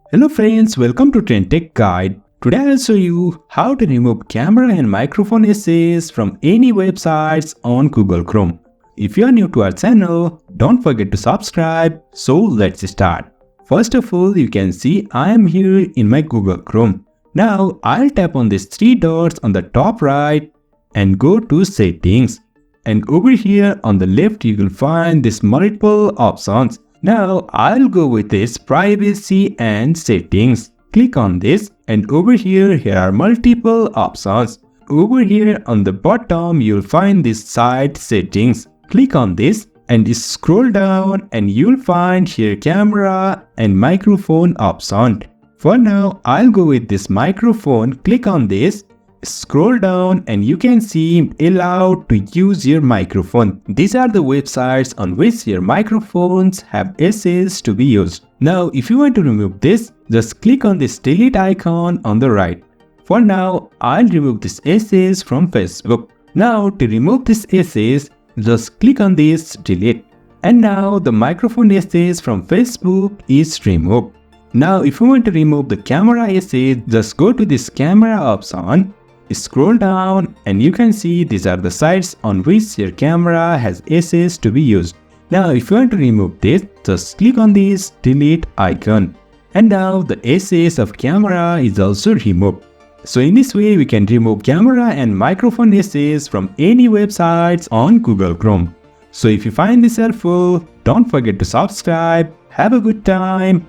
Hello friends, welcome to TrendTech Guide. Today I'll show you how to remove camera and microphone essays from any websites on Google Chrome. If you are new to our channel, don't forget to subscribe. So let's start. First of all, you can see I am here in my Google Chrome. Now I'll tap on these three dots on the top right and go to settings. And over here on the left you will find this multiple options. Now I'll go with this privacy and settings. Click on this and over here are multiple options. Over here on the bottom you'll find this site settings. Click on this and scroll down and you'll find here camera and microphone option. For now I'll go with this microphone. Click on this. Scroll down and you can see allowed to use your microphone. These are the websites on which your microphones have essays to be used. Now if you want to remove this, just click on this delete icon on the right. For now, I'll remove this essays from Facebook. Now to remove this essays, just click on this delete. And now the microphone essays from Facebook is removed. Now if you want to remove the camera essay, just go to this camera option. Scroll down and you can see these are the sites on which your camera has essays to be used. Now if you want to remove this, just click on this delete icon. And now the essays of camera is also removed. So in this way we can remove camera and microphone essays from any websites on Google Chrome. So if you find this helpful, don't forget to subscribe. Have a good time.